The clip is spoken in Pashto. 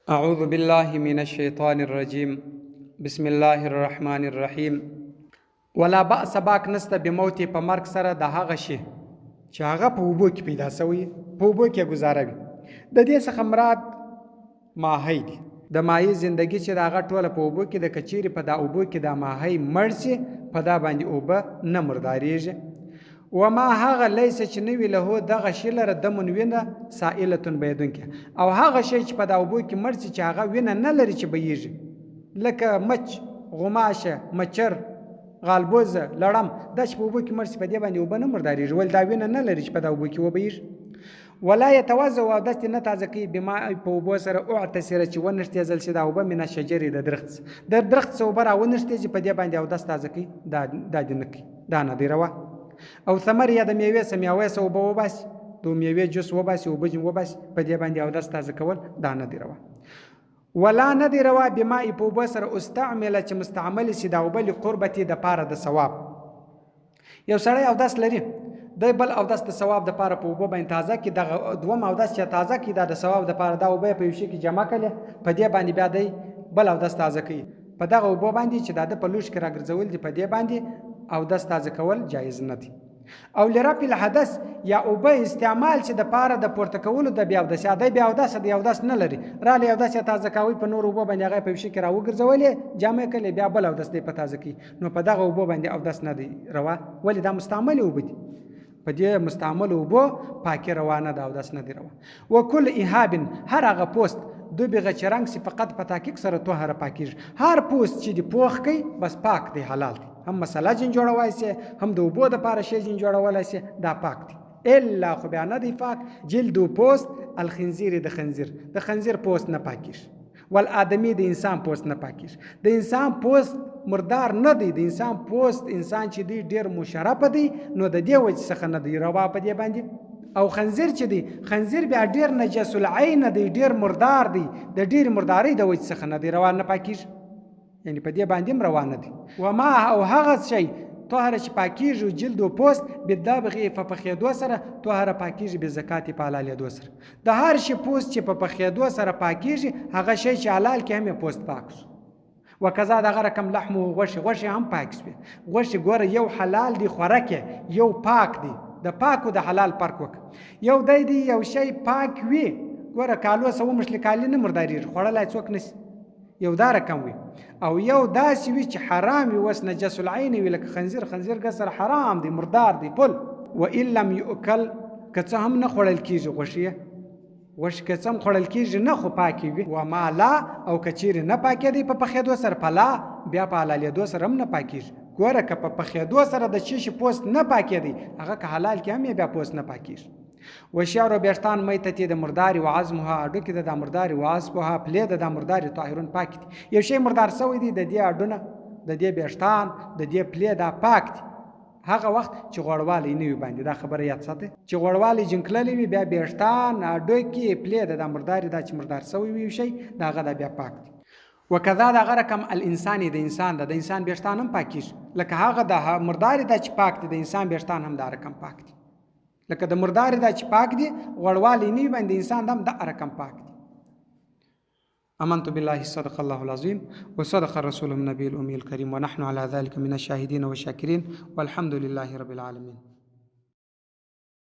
اعوذ بالله من الشیطان الرجیم بسم الله الرحمن الرحیم ولا بأس باک نسته بموت په مرګ سره د هغه شي چې هغه په اوبو کې پیدا شوی په اوبو کې گزاره وي د دې څخه مراد ماهی دی د ماهی زندگی چې د هغه ټوله په اوبو کې د کچيري په دا اوبو کې د ماهی مړ شي په دا باندې اوبه نه مرداریږي وما هغه لیس چې نوی له دغه شی لره دمون وینه سائلتون بهدونکې او هغه شی چې په دا اوبو کې مړ شي چې هغه وینه نه لري چې بهیږي لکه مچ غماشه مچر غالبوزه لړم دا چې په اوبو کې مړ شي په دې باندې اوبه نه مرداریږي ول دا وینه نه لري چې په دا اوبو کې وبهیږي ولا يتوزع او دست نه تازه کوي بما په اوبو سره اعتسره چې ونشته زل شي دا اوبه من شجرې د درخت څو بر او ونشته چې په دې باندې او دست تازه کوي دا د نکی دا نه دی روا او ثمر یا د میوې سمیاوي سو به وباسي د میوې جوس وباسي او بجن وباسي په دې باندې او دست تازه کول دا نه دی روا ولا نه دی روا بما په اوبو سره استعمل چې مستعمل شي دا وبل قربتي د پاره د ثواب یو سړی او داس لري د بل او داس د ثواب د پاره په اوبو باندې تازه کی د دوم او داس چې تازه کی د ثواب د پاره دا وبې په یوشي کې جمع کړي په دې باندې بیا دی بل او داس تازه کی په دغه اوبو باندې چې د په لوش کې راګرځول دي په دې باندې او داس تازه کول جایز نه دي او لرفع الحدث یا اوبه استعمال چې د پاره د پورته کولو د بیا د ساده بیا د ساده یو داس نه لري را لې یو داس تازه کوي په نور اوبه باندې هغه په وشي کې راوګرځولې جامع کړي بیا بل او داس په تازه کی نو په دغه اوبه باندې او داس نه دی روا ولې دا مستعمل اوبه دي په دې مستعمل اوبه پاکي روانه ده او داس نه دی روا وکل اهاب هر هغه پوست دو بغه چرنګ سی فقط په تحقیق سره طاهر پاکیږي هر پوست چې دی پوخ کوي بس پاک دی حلال دی هم مساله جن جوړوای سي هم د اوبو د پاره شی جن جوړولای سي دا پاک دی الا خو بیا نه دی پاک جلد او پوست الخنزیر د خنزیر پوست نه پاکیږي والآدمی د انسان پوست نه پاکیږي د انسان پوست مردار نه دی د انسان پوست انسان چې دی ډیر مشرف دی نو د دې وجه څخه نه دی روا په دې باندې او خنزیر چې دی خنزیر بیا ډیر نجس العين دی ډیر مردار دی د ډیر مرداري د وجه څخه نه دی روان نه پاکیږي یعنی په دې باندې روان دي وما او هغه شی طاهر چې پاکیږي جلد او پوست بدابغه په پخېدو سره طاهر پاکیږي به زکات په حلال دو سره د هر شی پوست چې په پخېدو سره پاکیږي هغه شی چې حلال کې هم پوست پاک شو وکذا دغه رقم لحم او غوښه هم پاک شي غوښه ګوره یو حلال دی خوراکه یو پاک دی د پاک او د حلال فرق وک یو دای دی یو شی پاک وي ګوره کالو سو مشل کالی نه مرداري خړلای څوک نس یو دا رقم وي او یو داسې وي چې حرام وي وس نجس العين وي لکه خنزیر ګسر حرام دی مردار دی پل و ان لم يؤكل کڅ هم نه خړل کیږي غوښه کڅ هم خړل کیږي نه خو پاکي وي و ما لا او کچیر نه پاکي دی په پخېدو سره پلا بیا په حلال دو سره هم نه پاکيږي ګوره که په پخېدو سره د شیش پوست نه پاکي دی هغه که حلال کې هم بیا پوست نه پاکيږي وشعر بیرتان میتتی د مرداری و عظمها اډو کې د مرداری و عصبها پلې د مرداری طاهرون پاک دي یو شی مردار سوی دی د دې اډونه د دې بیرتان د دې پلې دا پاک دي هغه وخت چې غوړوالی نه وي باندې دا خبره یاد ساتئ چې غوړوالی جنکللی وي بیا بیرتان اډو کې پلې د مرداری دا چې مردار سوی وي شي دا هغه بیا پاک دي وکذا دا غرکم الانسان د انسان بیرتان هم پاکیږي لکه هغه د مرداری دا چې پاک دي د انسان بیرتان هم دا رقم پاک دي لکه د مردار دا چې پاک دي غړوالی نه باندې انسان دم د رقم پاک دي امنت بالله صدق الله العظيم وصدق رسوله النبي الامي الكريم ونحن على ذلك من الشاهدين والشاكرين والحمد لله رب العالمين